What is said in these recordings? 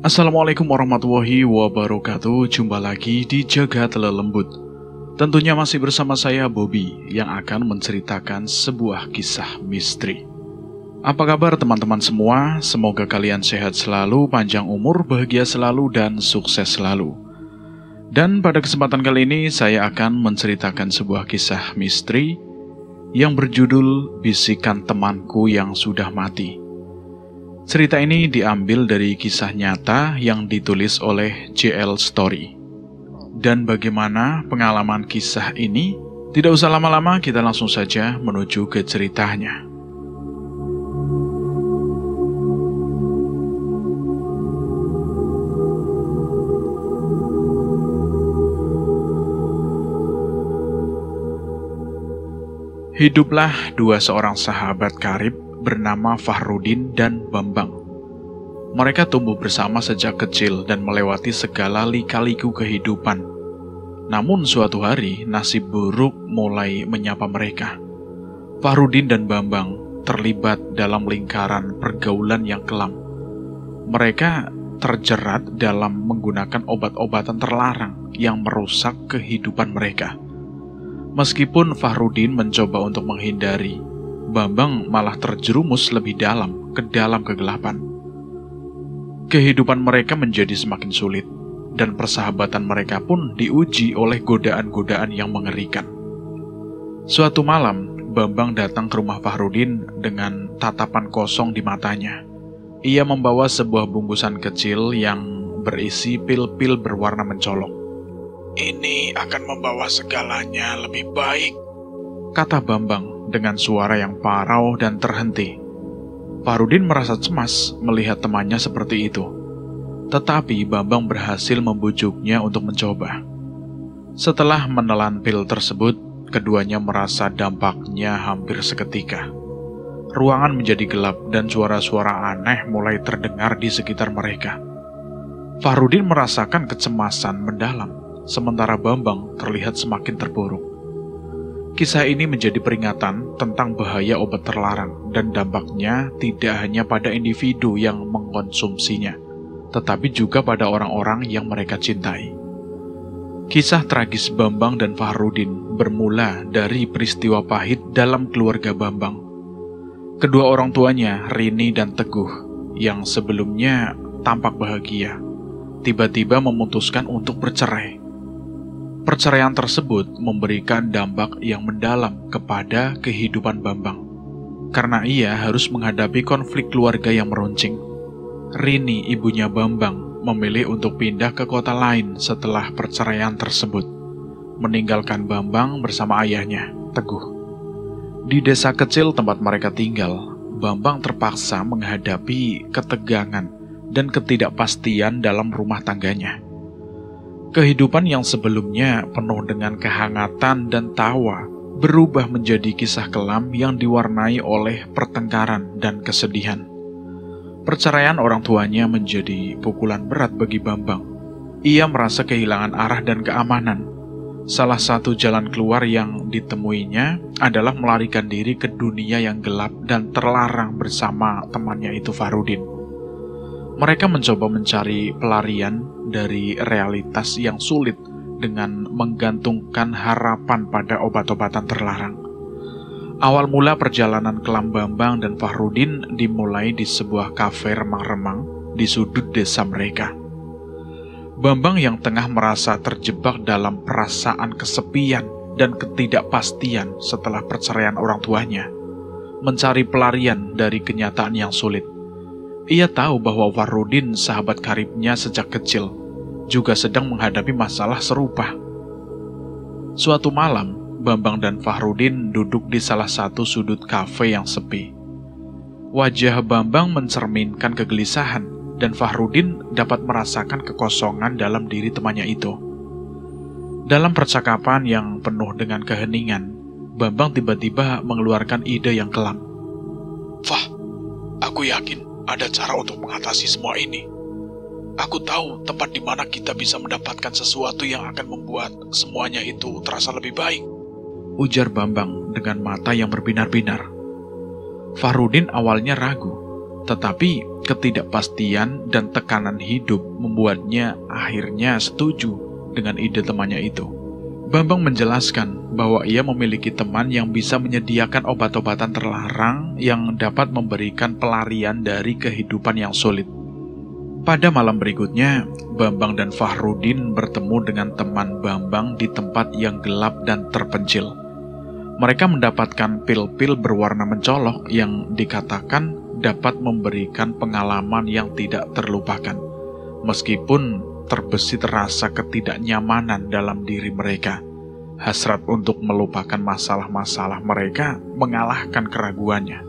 Assalamualaikum warahmatullahi wabarakatuh. Jumpa lagi di Jagat Lelembut. Tentunya masih bersama saya Bobby yang akan menceritakan sebuah kisah misteri. Apa kabar teman-teman semua? Semoga kalian sehat selalu, panjang umur, bahagia selalu, dan sukses selalu. Dan pada kesempatan kali ini saya akan menceritakan sebuah kisah misteri yang berjudul Bisikan Temanku Yang Sudah Mati. Cerita ini diambil dari kisah nyata yang ditulis oleh JL Story. Dan bagaimana pengalaman kisah ini? Tidak usah lama-lama, kita langsung saja menuju ke ceritanya. Hiduplah dua seorang sahabat karib bernama Fahrudin dan Bambang. Mereka tumbuh bersama sejak kecil dan melewati segala lika-liku kehidupan. Namun suatu hari, nasib buruk mulai menyapa mereka. Fahrudin dan Bambang terlibat dalam lingkaran pergaulan yang kelam. Mereka terjerat dalam menggunakan obat-obatan terlarang yang merusak kehidupan mereka. Meskipun Fahrudin mencoba untuk menghindari, Bambang malah terjerumus lebih dalam ke dalam kegelapan. Kehidupan mereka menjadi semakin sulit, dan persahabatan mereka pun diuji oleh godaan-godaan yang mengerikan. Suatu malam, Bambang datang ke rumah Fahrudin dengan tatapan kosong di matanya. Ia membawa sebuah bungkusan kecil yang berisi pil-pil berwarna mencolok. "Ini akan membawa segalanya lebih baik," kata Bambang dengan suara yang parau dan terhenti. Fahrudin merasa cemas melihat temannya seperti itu. Tetapi Bambang berhasil membujuknya untuk mencoba. Setelah menelan pil tersebut, keduanya merasa dampaknya hampir seketika. Ruangan menjadi gelap dan suara-suara aneh mulai terdengar di sekitar mereka. Fahrudin merasakan kecemasan mendalam, sementara Bambang terlihat semakin terpuruk. Kisah ini menjadi peringatan tentang bahaya obat terlarang dan dampaknya tidak hanya pada individu yang mengkonsumsinya, tetapi juga pada orang-orang yang mereka cintai. Kisah tragis Bambang dan Fahrudin bermula dari peristiwa pahit dalam keluarga Bambang. Kedua orang tuanya, Rini dan Teguh, yang sebelumnya tampak bahagia, tiba-tiba memutuskan untuk bercerai. Perceraian tersebut memberikan dampak yang mendalam kepada kehidupan Bambang, karena ia harus menghadapi konflik keluarga yang meruncing. Rini, ibunya Bambang, memilih untuk pindah ke kota lain setelah perceraian tersebut, meninggalkan Bambang bersama ayahnya, Teguh. Di desa kecil tempat mereka tinggal, Bambang terpaksa menghadapi ketegangan dan ketidakpastian dalam rumah tangganya. Kehidupan yang sebelumnya penuh dengan kehangatan dan tawa berubah menjadi kisah kelam yang diwarnai oleh pertengkaran dan kesedihan. Perceraian orang tuanya menjadi pukulan berat bagi Bambang. Ia merasa kehilangan arah dan keamanan. Salah satu jalan keluar yang ditemuinya adalah melarikan diri ke dunia yang gelap dan terlarang bersama temannya itu Fahrudin. Mereka mencoba mencari pelarian dari realitas yang sulit dengan menggantungkan harapan pada obat-obatan terlarang. Awal mula perjalanan kelam Bambang dan Fahrudin dimulai di sebuah kafe remang-remang di sudut desa mereka. Bambang yang tengah merasa terjebak dalam perasaan kesepian dan ketidakpastian setelah perceraian orang tuanya, mencari pelarian dari kenyataan yang sulit. Ia tahu bahwa Fahrudin, sahabat karibnya sejak kecil, juga sedang menghadapi masalah serupa. Suatu malam, Bambang dan Fahrudin duduk di salah satu sudut kafe yang sepi. Wajah Bambang mencerminkan kegelisahan, dan Fahrudin dapat merasakan kekosongan dalam diri temannya itu. Dalam percakapan yang penuh dengan keheningan, Bambang tiba-tiba mengeluarkan ide yang kelam. "Fah, aku yakin ada cara untuk mengatasi semua ini. Aku tahu tempat di mana kita bisa mendapatkan sesuatu yang akan membuat semuanya itu terasa lebih baik," ujar Bambang dengan mata yang berbinar-binar. Fahrudin awalnya ragu, Tetapi ketidakpastian dan tekanan hidup membuatnya akhirnya setuju dengan ide temannya itu. Bambang menjelaskan bahwa ia memiliki teman yang bisa menyediakan obat-obatan terlarang yang dapat memberikan pelarian dari kehidupan yang sulit. Pada malam berikutnya, Bambang dan Fahrudin bertemu dengan teman Bambang di tempat yang gelap dan terpencil. Mereka mendapatkan pil-pil berwarna mencolok yang dikatakan dapat memberikan pengalaman yang tidak terlupakan, meskipun terbesit rasa ketidaknyamanan dalam diri mereka. Hasrat untuk melupakan masalah-masalah mereka mengalahkan keraguannya.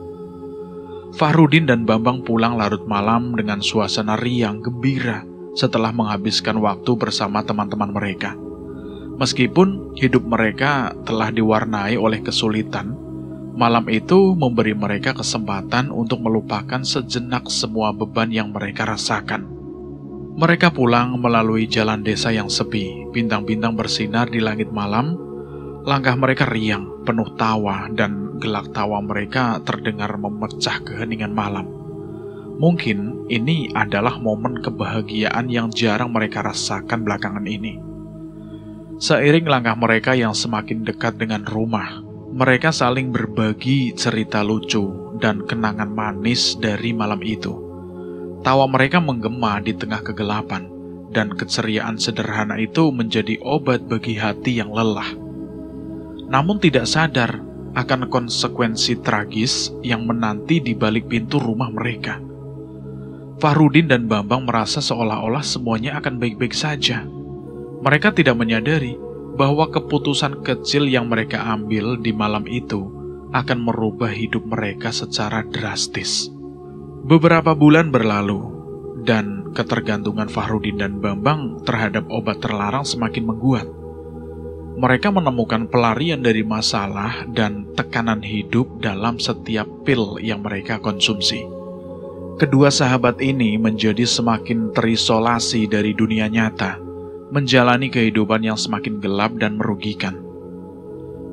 Fahrudin dan Bambang pulang larut malam dengan suasana riang gembira setelah menghabiskan waktu bersama teman-teman mereka. Meskipun hidup mereka telah diwarnai oleh kesulitan, malam itu memberi mereka kesempatan untuk melupakan sejenak semua beban yang mereka rasakan. Mereka pulang melalui jalan desa yang sepi, bintang-bintang bersinar di langit malam. Langkah mereka riang, penuh tawa, dan gelak tawa mereka terdengar memecah keheningan malam. Mungkin ini adalah momen kebahagiaan yang jarang mereka rasakan belakangan ini. Seiring langkah mereka yang semakin dekat dengan rumah, mereka saling berbagi cerita lucu dan kenangan manis dari malam itu. Tawa mereka menggema di tengah kegelapan, dan keceriaan sederhana itu menjadi obat bagi hati yang lelah. Namun tidak sadar akan konsekuensi tragis yang menanti di balik pintu rumah mereka. Fahrudin dan Bambang merasa seolah-olah semuanya akan baik-baik saja. Mereka tidak menyadari bahwa keputusan kecil yang mereka ambil di malam itu akan merubah hidup mereka secara drastis. Beberapa bulan berlalu, dan ketergantungan Fahrudin dan Bambang terhadap obat terlarang semakin menguat. Mereka menemukan pelarian dari masalah dan tekanan hidup dalam setiap pil yang mereka konsumsi. Kedua sahabat ini menjadi semakin terisolasi dari dunia nyata, menjalani kehidupan yang semakin gelap dan merugikan.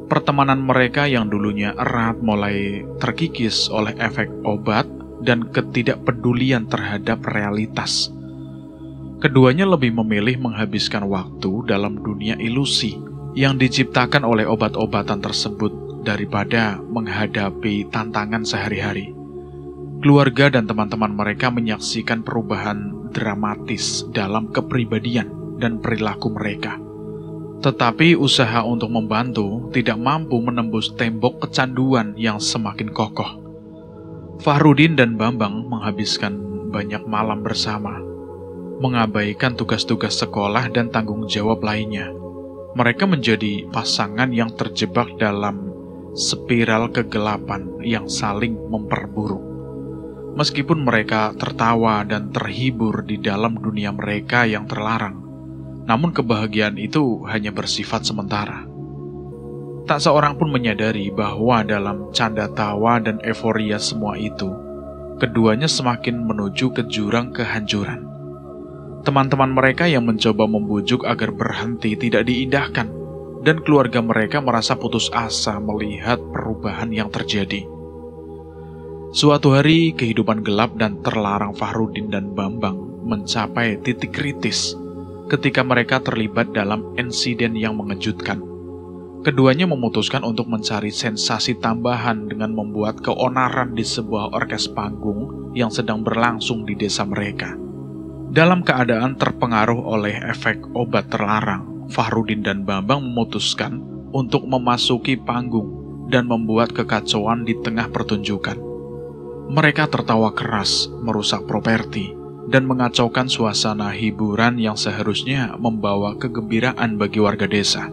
Pertemanan mereka yang dulunya erat mulai terkikis oleh efek obat dan ketidakpedulian terhadap realitas. Keduanya lebih memilih menghabiskan waktu dalam dunia ilusi yang diciptakan oleh obat-obatan tersebut daripada menghadapi tantangan sehari-hari. Keluarga dan teman-teman mereka menyaksikan perubahan dramatis dalam kepribadian dan perilaku mereka. Tetapi usaha untuk membantu tidak mampu menembus tembok kecanduan yang semakin kokoh. Fahrudin dan Bambang menghabiskan banyak malam bersama, mengabaikan tugas-tugas sekolah dan tanggung jawab lainnya. Mereka menjadi pasangan yang terjebak dalam spiral kegelapan yang saling memperburuk. Meskipun mereka tertawa dan terhibur di dalam dunia mereka yang terlarang, namun kebahagiaan itu hanya bersifat sementara. Tak seorang pun menyadari bahwa dalam canda tawa dan euforia semua itu, keduanya semakin menuju ke jurang kehancuran. Teman-teman mereka yang mencoba membujuk agar berhenti tidak diindahkan, dan keluarga mereka merasa putus asa melihat perubahan yang terjadi. Suatu hari, kehidupan gelap dan terlarang Fahrudin dan Bambang mencapai titik kritis ketika mereka terlibat dalam insiden yang mengejutkan. Keduanya memutuskan untuk mencari sensasi tambahan dengan membuat keonaran di sebuah orkes panggung yang sedang berlangsung di desa mereka. Dalam keadaan terpengaruh oleh efek obat terlarang, Fahrudin dan Bambang memutuskan untuk memasuki panggung dan membuat kekacauan di tengah pertunjukan. Mereka tertawa keras, merusak properti, dan mengacaukan suasana hiburan yang seharusnya membawa kegembiraan bagi warga desa.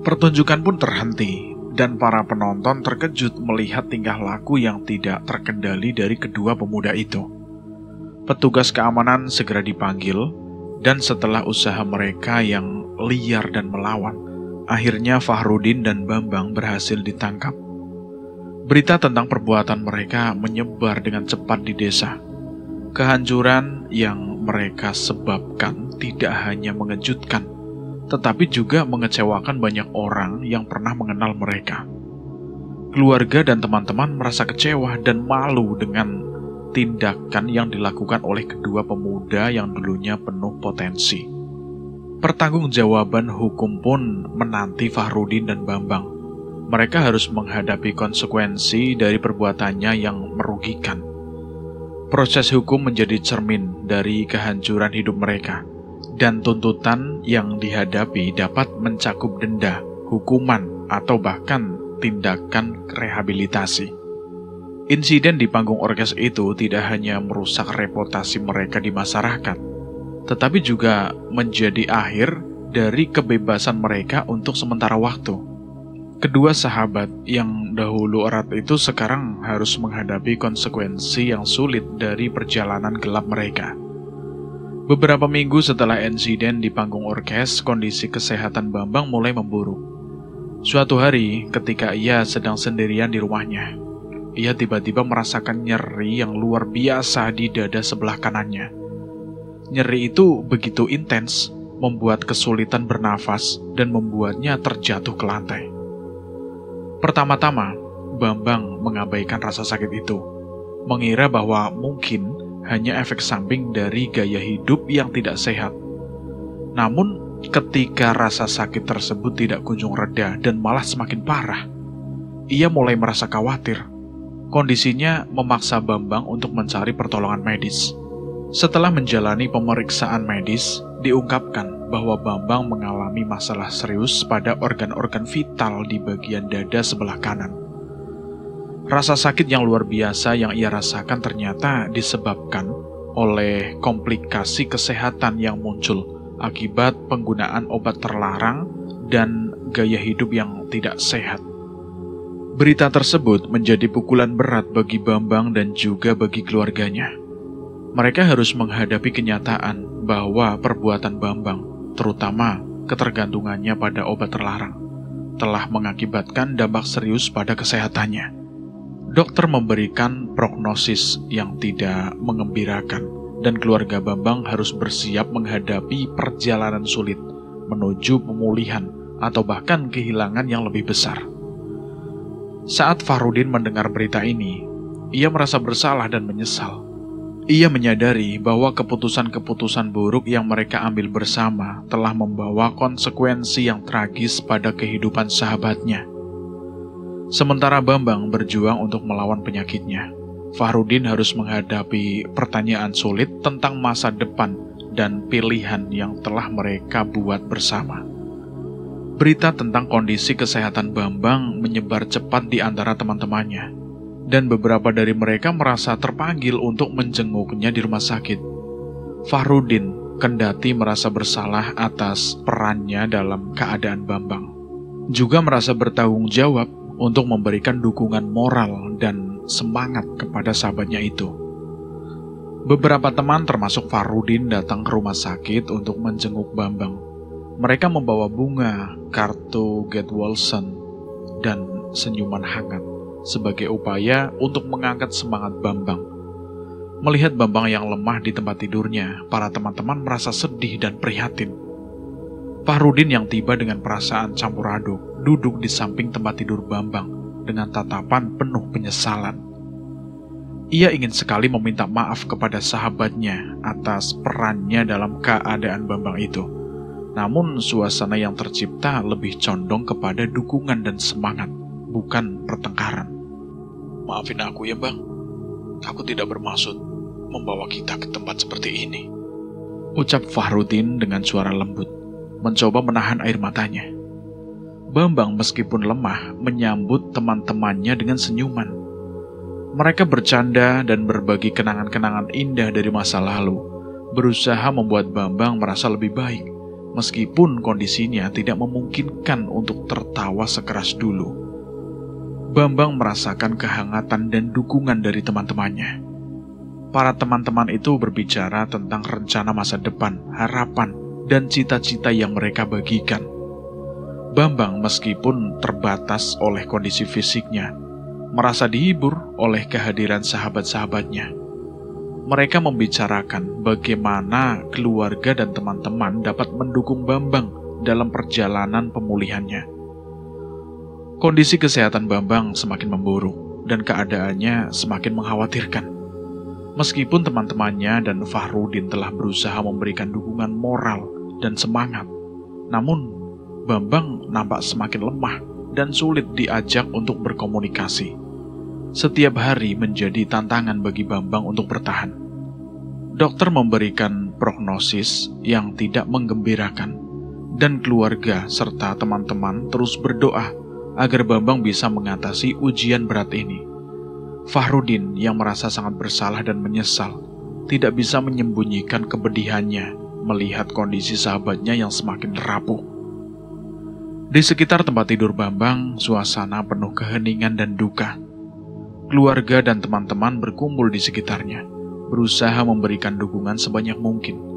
Pertunjukan pun terhenti, dan para penonton terkejut melihat tingkah laku yang tidak terkendali dari kedua pemuda itu. Petugas keamanan segera dipanggil, dan setelah usaha mereka yang liar dan melawan, akhirnya Fahrudin dan Bambang berhasil ditangkap. Berita tentang perbuatan mereka menyebar dengan cepat di desa. Kehancuran yang mereka sebabkan tidak hanya mengejutkan, tetapi juga mengecewakan banyak orang yang pernah mengenal mereka. Keluarga dan teman-teman merasa kecewa dan malu dengan tindakan yang dilakukan oleh kedua pemuda yang dulunya penuh potensi. Pertanggungjawaban hukum pun menanti Fahrudin dan Bambang. Mereka harus menghadapi konsekuensi dari perbuatannya yang merugikan. Proses hukum menjadi cermin dari kehancuran hidup mereka, dan tuntutan yang dihadapi dapat mencakup denda, hukuman, atau bahkan tindakan rehabilitasi. Insiden di panggung orkes itu tidak hanya merusak reputasi mereka di masyarakat, tetapi juga menjadi akhir dari kebebasan mereka untuk sementara waktu. Kedua sahabat yang dahulu erat itu sekarang harus menghadapi konsekuensi yang sulit dari perjalanan gelap mereka. Beberapa minggu setelah insiden di panggung orkes, kondisi kesehatan Bambang mulai memburuk. Suatu hari, ketika ia sedang sendirian di rumahnya, ia tiba-tiba merasakan nyeri yang luar biasa di dada sebelah kanannya. Nyeri itu begitu intens, membuat kesulitan bernafas dan membuatnya terjatuh ke lantai. Pertama-tama, Bambang mengabaikan rasa sakit itu, mengira bahwa mungkin hanya efek samping dari gaya hidup yang tidak sehat. Namun, ketika rasa sakit tersebut tidak kunjung reda dan malah semakin parah, ia mulai merasa khawatir. Kondisinya memaksa Bambang untuk mencari pertolongan medis. Setelah menjalani pemeriksaan medis, diungkapkan bahwa Bambang mengalami masalah serius pada organ-organ vital di bagian dada sebelah kanan. Rasa sakit yang luar biasa yang ia rasakan ternyata disebabkan oleh komplikasi kesehatan yang muncul akibat penggunaan obat terlarang dan gaya hidup yang tidak sehat. Berita tersebut menjadi pukulan berat bagi Bambang dan juga bagi keluarganya. Mereka harus menghadapi kenyataan bahwa perbuatan Bambang, terutama ketergantungannya pada obat terlarang, telah mengakibatkan dampak serius pada kesehatannya. Dokter memberikan prognosis yang tidak mengembirakan, dan keluarga Bambang harus bersiap menghadapi perjalanan sulit menuju pemulihan atau bahkan kehilangan yang lebih besar. Saat Fahrudin mendengar berita ini, ia merasa bersalah dan menyesal. Ia menyadari bahwa keputusan-keputusan buruk yang mereka ambil bersama telah membawa konsekuensi yang tragis pada kehidupan sahabatnya. Sementara Bambang berjuang untuk melawan penyakitnya, Fahrudin harus menghadapi pertanyaan sulit tentang masa depan dan pilihan yang telah mereka buat bersama. Berita tentang kondisi kesehatan Bambang menyebar cepat di antara teman-temannya, dan beberapa dari mereka merasa terpanggil untuk menjenguknya di rumah sakit. Fahrudin kendati merasa bersalah atas perannya dalam keadaan Bambang, juga merasa bertanggung jawab untuk memberikan dukungan moral dan semangat kepada sahabatnya itu. Beberapa teman termasuk Fahrudin datang ke rumah sakit untuk menjenguk Bambang. Mereka membawa bunga, kartu get well soon, dan senyuman hangat sebagai upaya untuk mengangkat semangat Bambang. Melihat Bambang yang lemah di tempat tidurnya, para teman-teman merasa sedih dan prihatin. Fahrudin yang tiba dengan perasaan campur aduk, duduk di samping tempat tidur Bambang dengan tatapan penuh penyesalan. Ia ingin sekali meminta maaf kepada sahabatnya atas perannya dalam keadaan Bambang itu. Namun suasana yang tercipta lebih condong kepada dukungan dan semangat, bukan pertengkaran. Maafin aku ya Bang, aku tidak bermaksud membawa kita ke tempat seperti ini, ucap Fahrudin dengan suara lembut, mencoba menahan air matanya. Bambang meskipun lemah menyambut teman-temannya dengan senyuman. Mereka bercanda dan berbagi kenangan-kenangan indah dari masa lalu, berusaha membuat Bambang merasa lebih baik, meskipun kondisinya tidak memungkinkan untuk tertawa sekeras dulu. Bambang merasakan kehangatan dan dukungan dari teman-temannya. Para teman-teman itu berbicara tentang rencana masa depan, harapan, dan cita-cita yang mereka bagikan. Bambang meskipun terbatas oleh kondisi fisiknya, merasa dihibur oleh kehadiran sahabat-sahabatnya. Mereka membicarakan bagaimana keluarga dan teman-teman dapat mendukung Bambang dalam perjalanan pemulihannya. Kondisi kesehatan Bambang semakin memburuk dan keadaannya semakin mengkhawatirkan. Meskipun teman-temannya dan Fahrudin telah berusaha memberikan dukungan moral dan semangat, namun Bambang nampak semakin lemah dan sulit diajak untuk berkomunikasi. Setiap hari menjadi tantangan bagi Bambang untuk bertahan. Dokter memberikan prognosis yang tidak menggembirakan, dan keluarga serta teman-teman terus berdoa agar Bambang bisa mengatasi ujian berat ini. Fahrudin yang merasa sangat bersalah dan menyesal, tidak bisa menyembunyikan kepedihannya melihat kondisi sahabatnya yang semakin rapuh. Di sekitar tempat tidur Bambang, suasana penuh keheningan dan duka. Keluarga dan teman-teman berkumpul di sekitarnya, berusaha memberikan dukungan sebanyak mungkin.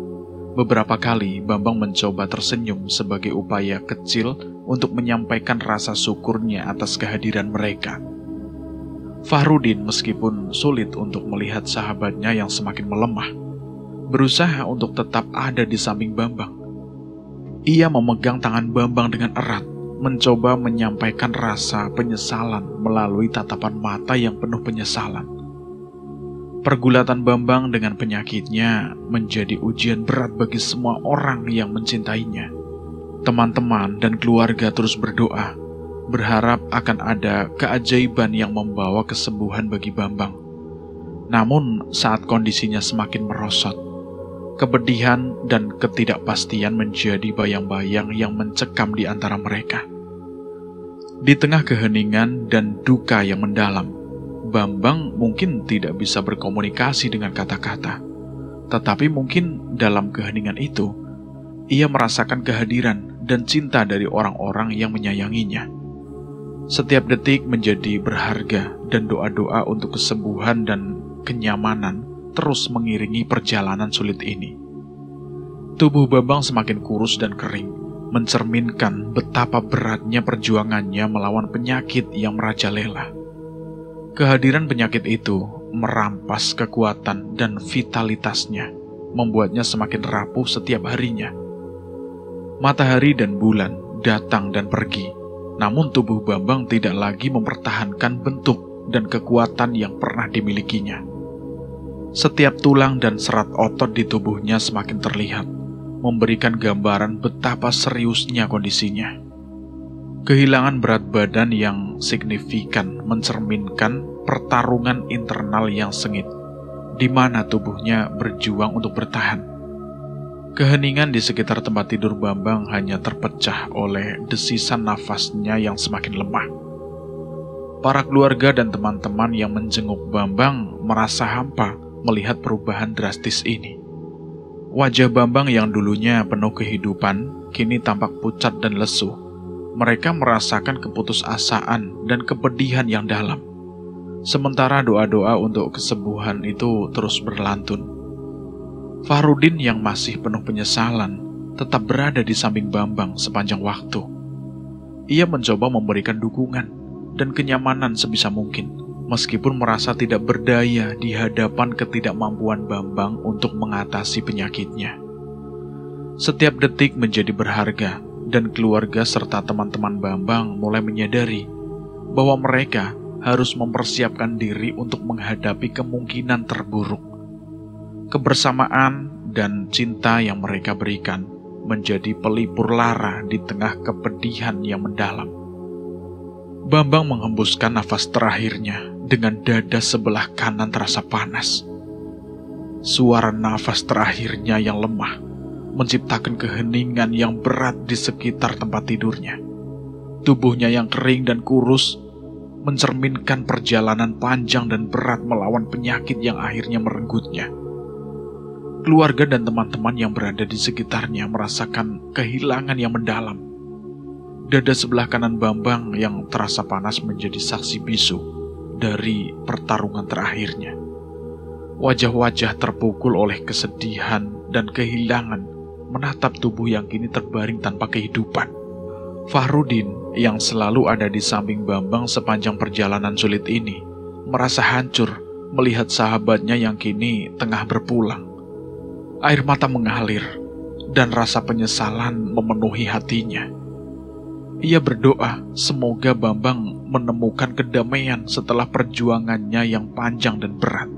Beberapa kali Bambang mencoba tersenyum sebagai upaya kecil untuk menyampaikan rasa syukurnya atas kehadiran mereka. Fahrudin meskipun sulit untuk melihat sahabatnya yang semakin melemah, berusaha untuk tetap ada di samping Bambang. Ia memegang tangan Bambang dengan erat, mencoba menyampaikan rasa penyesalan melalui tatapan mata yang penuh penyesalan. Pergulatan Bambang dengan penyakitnya menjadi ujian berat bagi semua orang yang mencintainya. Teman-teman dan keluarga terus berdoa, berharap akan ada keajaiban yang membawa kesembuhan bagi Bambang. Namun saat kondisinya semakin merosot, kepedihan dan ketidakpastian menjadi bayang-bayang yang mencekam di antara mereka. Di tengah keheningan dan duka yang mendalam, Bambang mungkin tidak bisa berkomunikasi dengan kata-kata, tetapi mungkin dalam keheningan itu, ia merasakan kehadiran dan cinta dari orang-orang yang menyayanginya. Setiap detik menjadi berharga dan doa-doa untuk kesembuhan dan kenyamanan terus mengiringi perjalanan sulit ini. Tubuh Bambang semakin kurus dan kering, mencerminkan betapa beratnya perjuangannya melawan penyakit yang merajalela. Kehadiran penyakit itu merampas kekuatan dan vitalitasnya, membuatnya semakin rapuh setiap harinya. Matahari dan bulan datang dan pergi, namun tubuh Bambang tidak lagi mempertahankan bentuk dan kekuatan yang pernah dimilikinya. Setiap tulang dan serat otot di tubuhnya semakin terlihat, memberikan gambaran betapa seriusnya kondisinya. Kehilangan berat badan yang signifikan mencerminkan pertarungan internal yang sengit, di mana tubuhnya berjuang untuk bertahan. Keheningan di sekitar tempat tidur Bambang hanya terpecah oleh desisan nafasnya yang semakin lemah. Para keluarga dan teman-teman yang menjenguk Bambang merasa hampa melihat perubahan drastis ini. Wajah Bambang yang dulunya penuh kehidupan, kini tampak pucat dan lesu. Mereka merasakan keputusasaan dan kepedihan yang dalam. Sementara doa-doa untuk kesembuhan itu terus berlantun. Fahrudin yang masih penuh penyesalan tetap berada di samping Bambang sepanjang waktu. Ia mencoba memberikan dukungan dan kenyamanan sebisa mungkin, meskipun merasa tidak berdaya di hadapan ketidakmampuan Bambang untuk mengatasi penyakitnya. Setiap detik menjadi berharga, dan keluarga serta teman-teman Bambang mulai menyadari bahwa mereka harus mempersiapkan diri untuk menghadapi kemungkinan terburuk. Kebersamaan dan cinta yang mereka berikan menjadi pelipur lara di tengah kepedihan yang mendalam. Bambang menghembuskan nafas terakhirnya dengan dada sebelah kanan terasa panas. Suara nafas terakhirnya yang lemah menciptakan keheningan yang berat di sekitar tempat tidurnya. Tubuhnya yang kering dan kurus mencerminkan perjalanan panjang dan berat melawan penyakit yang akhirnya merenggutnya. Keluarga dan teman-teman yang berada di sekitarnya merasakan kehilangan yang mendalam. Dada sebelah kanan Bambang yang terasa panas menjadi saksi bisu dari pertarungan terakhirnya. Wajah-wajah terpukul oleh kesedihan dan kehilangan menatap tubuh yang kini terbaring tanpa kehidupan. Fahrudin yang selalu ada di samping Bambang sepanjang perjalanan sulit ini merasa hancur melihat sahabatnya yang kini tengah berpulang. Air mata mengalir dan rasa penyesalan memenuhi hatinya. Ia berdoa semoga Bambang menemukan kedamaian setelah perjuangannya yang panjang dan berat.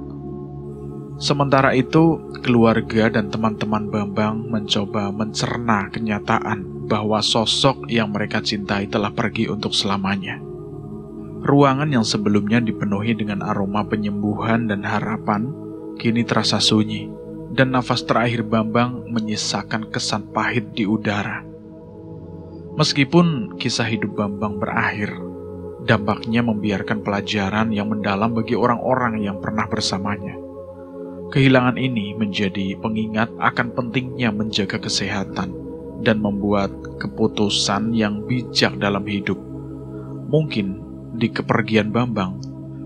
Sementara itu, keluarga dan teman-teman Bambang mencoba mencerna kenyataan bahwa sosok yang mereka cintai telah pergi untuk selamanya. Ruangan yang sebelumnya dipenuhi dengan aroma penyembuhan dan harapan, kini terasa sunyi, dan nafas terakhir Bambang menyisakan kesan pahit di udara. Meskipun kisah hidup Bambang berakhir, dampaknya membiarkan pelajaran yang mendalam bagi orang-orang yang pernah bersamanya. Kehilangan ini menjadi pengingat akan pentingnya menjaga kesehatan dan membuat keputusan yang bijak dalam hidup. Mungkin di kepergian Bambang,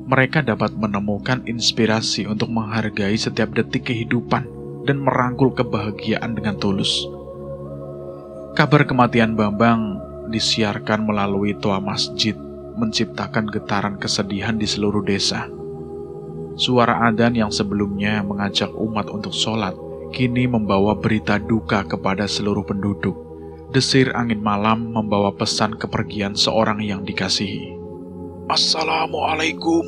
mereka dapat menemukan inspirasi untuk menghargai setiap detik kehidupan dan merangkul kebahagiaan dengan tulus. Kabar kematian Bambang disiarkan melalui toa masjid, menciptakan getaran kesedihan di seluruh desa. Suara adzan yang sebelumnya mengajak umat untuk sholat, kini membawa berita duka kepada seluruh penduduk. Desir angin malam membawa pesan kepergian seorang yang dikasihi. Assalamualaikum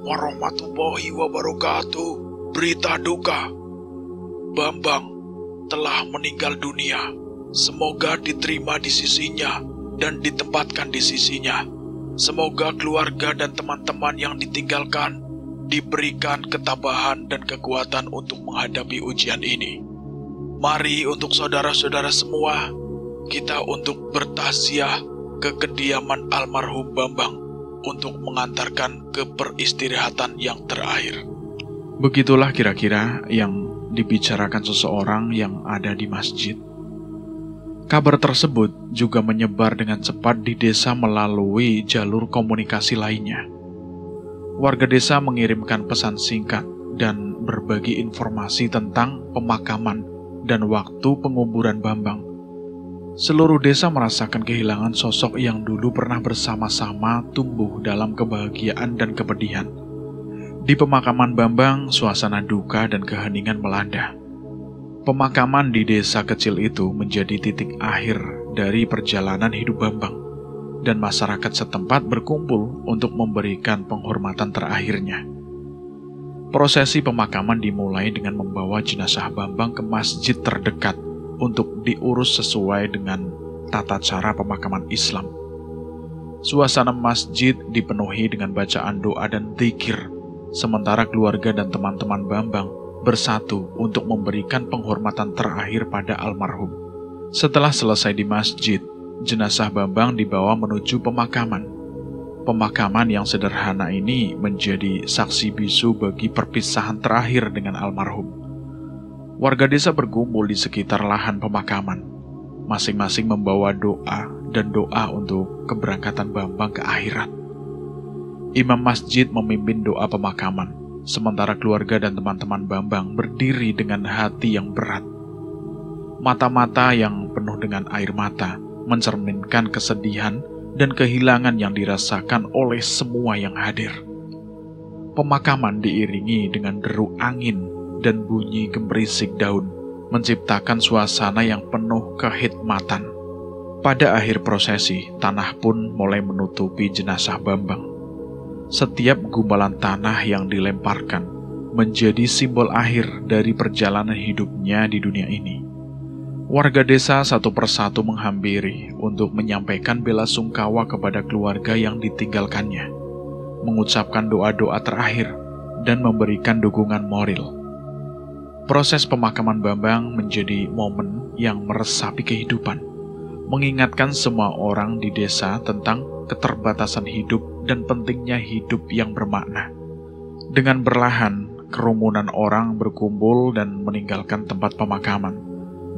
warahmatullahi wabarakatuh. Berita duka. Bambang telah meninggal dunia. Semoga diterima di sisinya dan ditempatkan di sisinya. Semoga keluarga dan teman-teman yang ditinggalkan diberikan ketabahan dan kekuatan untuk menghadapi ujian ini. Mari untuk saudara-saudara semua, kita untuk bertaziah ke kediaman almarhum Bambang untuk mengantarkan ke peristirahatan yang terakhir. Begitulah kira-kira yang dibicarakan seseorang yang ada di masjid. Kabar tersebut juga menyebar dengan cepat di desa melalui jalur komunikasi lainnya. Warga desa mengirimkan pesan singkat dan berbagi informasi tentang pemakaman dan waktu penguburan Bambang. Seluruh desa merasakan kehilangan sosok yang dulu pernah bersama-sama tumbuh dalam kebahagiaan dan kepedihan. Di pemakaman Bambang, suasana duka dan keheningan melanda. Pemakaman di desa kecil itu menjadi titik akhir dari perjalanan hidup Bambang, dan masyarakat setempat berkumpul untuk memberikan penghormatan terakhirnya. Prosesi pemakaman dimulai dengan membawa jenazah Bambang ke masjid terdekat untuk diurus sesuai dengan tata cara pemakaman Islam. Suasana masjid dipenuhi dengan bacaan doa dan zikir, sementara keluarga dan teman-teman Bambang bersatu untuk memberikan penghormatan terakhir pada almarhum. Setelah selesai di masjid, jenazah Bambang dibawa menuju pemakaman. Pemakaman yang sederhana ini menjadi saksi bisu bagi perpisahan terakhir dengan almarhum. Warga desa berkumpul di sekitar lahan pemakaman, masing-masing membawa doa dan doa untuk keberangkatan Bambang ke akhirat. Imam masjid memimpin doa pemakaman, sementara keluarga dan teman-teman Bambang berdiri dengan hati yang berat. Mata-mata yang penuh dengan air mata mencerminkan kesedihan dan kehilangan yang dirasakan oleh semua yang hadir. Pemakaman diiringi dengan deru angin dan bunyi gemerisik daun, menciptakan suasana yang penuh kehikmatan. Pada akhir prosesi, tanah pun mulai menutupi jenazah Bambang. Setiap gumpalan tanah yang dilemparkan menjadi simbol akhir dari perjalanan hidupnya di dunia ini. Warga desa satu persatu menghampiri untuk menyampaikan bela sungkawa kepada keluarga yang ditinggalkannya, mengucapkan doa-doa terakhir, dan memberikan dukungan moral. Proses pemakaman Bambang menjadi momen yang meresapi kehidupan, mengingatkan semua orang di desa tentang keterbatasan hidup dan pentingnya hidup yang bermakna. Dengan perlahan, kerumunan orang berkumpul dan meninggalkan tempat pemakaman,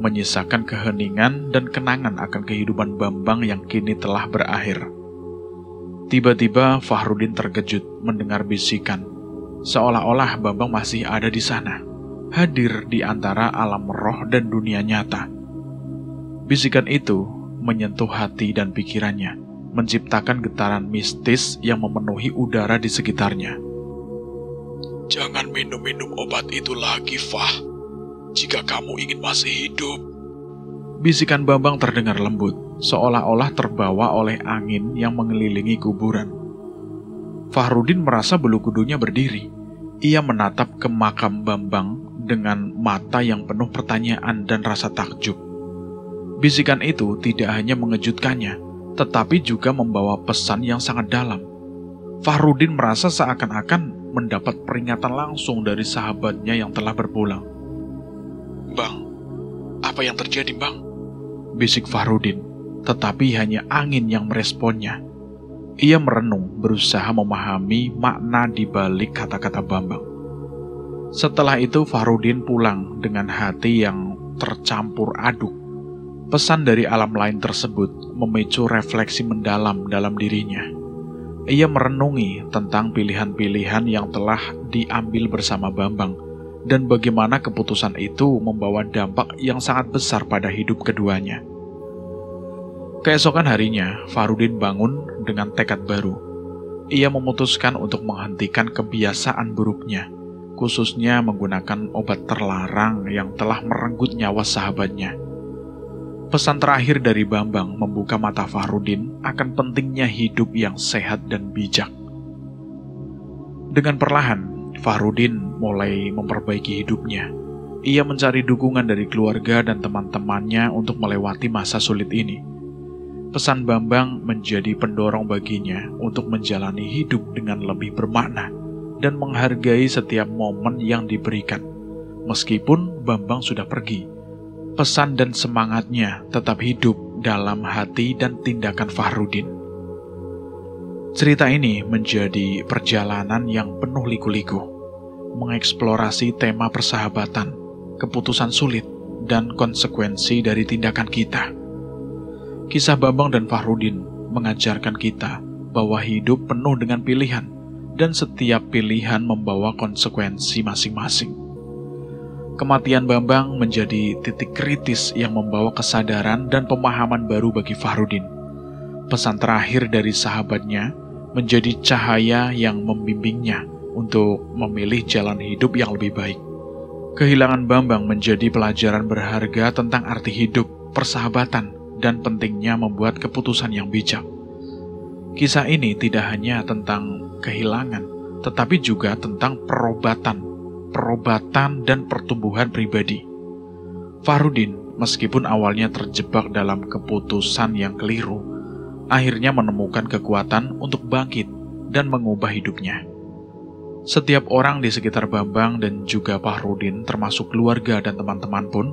menyisakan keheningan dan kenangan akan kehidupan Bambang yang kini telah berakhir. Tiba-tiba Fahrudin terkejut mendengar bisikan, seolah-olah Bambang masih ada di sana, hadir di antara alam roh dan dunia nyata. Bisikan itu menyentuh hati dan pikirannya, menciptakan getaran mistis yang memenuhi udara di sekitarnya. Jangan minum-minum obat itu lagi, Fah. Jika kamu ingin masih hidup. Bisikan Bambang terdengar lembut, seolah-olah terbawa oleh angin yang mengelilingi kuburan. Fahrudin merasa bulu kudunya berdiri. Ia menatap ke makam Bambang dengan mata yang penuh pertanyaan dan rasa takjub. Bisikan itu tidak hanya mengejutkannya, tetapi juga membawa pesan yang sangat dalam. Fahrudin merasa seakan-akan mendapat peringatan langsung dari sahabatnya yang telah berpulang. Bang, apa yang terjadi, Bang? Bisik Fahrudin, tetapi hanya angin yang meresponnya. Ia merenung, berusaha memahami makna di balik kata-kata Bambang. Setelah itu Fahrudin pulang dengan hati yang tercampur aduk. Pesan dari alam lain tersebut memicu refleksi mendalam dalam dirinya. Ia merenungi tentang pilihan-pilihan yang telah diambil bersama Bambang dan bagaimana keputusan itu membawa dampak yang sangat besar pada hidup keduanya. Keesokan harinya, Fahrudin bangun dengan tekad baru. Ia memutuskan untuk menghentikan kebiasaan buruknya, khususnya menggunakan obat terlarang yang telah merenggut nyawa sahabatnya. Pesan terakhir dari Bambang membuka mata Fahrudin akan pentingnya hidup yang sehat dan bijak. Dengan perlahan, Fahrudin mulai memperbaiki hidupnya. Ia mencari dukungan dari keluarga dan teman-temannya untuk melewati masa sulit ini. Pesan Bambang menjadi pendorong baginya untuk menjalani hidup dengan lebih bermakna dan menghargai setiap momen yang diberikan. Meskipun Bambang sudah pergi, pesan dan semangatnya tetap hidup dalam hati dan tindakan Fahrudin. Cerita ini menjadi perjalanan yang penuh liku-liku, mengeksplorasi tema persahabatan, keputusan sulit, dan konsekuensi dari tindakan kita. Kisah Bambang dan Fahrudin mengajarkan kita bahwa hidup penuh dengan pilihan, dan setiap pilihan membawa konsekuensi masing-masing. Kematian Bambang menjadi titik kritis yang membawa kesadaran dan pemahaman baru bagi Fahrudin. Pesan terakhir dari sahabatnya menjadi cahaya yang membimbingnya untuk memilih jalan hidup yang lebih baik. Kehilangan Bambang menjadi pelajaran berharga tentang arti hidup, persahabatan, dan pentingnya membuat keputusan yang bijak. Kisah ini tidak hanya tentang kehilangan, tetapi juga tentang perobatan dan pertumbuhan pribadi. Fahrudin, meskipun awalnya terjebak dalam keputusan yang keliru, akhirnya menemukan kekuatan untuk bangkit dan mengubah hidupnya. Setiap orang di sekitar Bambang dan juga Fahrudin, termasuk keluarga dan teman-teman pun,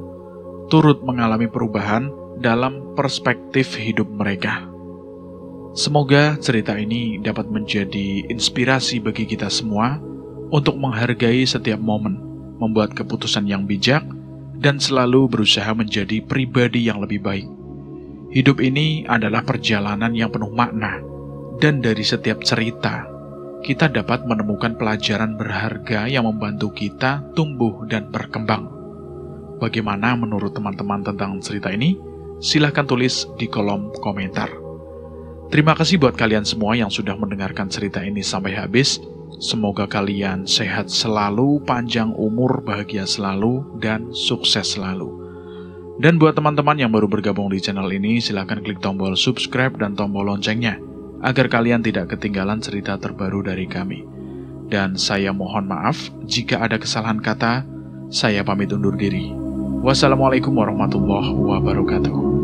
turut mengalami perubahan dalam perspektif hidup mereka. Semoga cerita ini dapat menjadi inspirasi bagi kita semua untuk menghargai setiap momen, membuat keputusan yang bijak, dan selalu berusaha menjadi pribadi yang lebih baik. Hidup ini adalah perjalanan yang penuh makna, dan dari setiap cerita, kita dapat menemukan pelajaran berharga yang membantu kita tumbuh dan berkembang. Bagaimana menurut teman-teman tentang cerita ini? Silahkan tulis di kolom komentar. Terima kasih buat kalian semua yang sudah mendengarkan cerita ini sampai habis. Semoga kalian sehat selalu, panjang umur, bahagia selalu, dan sukses selalu. Dan buat teman-teman yang baru bergabung di channel ini, silahkan klik tombol subscribe dan tombol loncengnya, agar kalian tidak ketinggalan cerita terbaru dari kami. Dan saya mohon maaf jika ada kesalahan kata, saya pamit undur diri. Wassalamualaikum warahmatullahi wabarakatuh.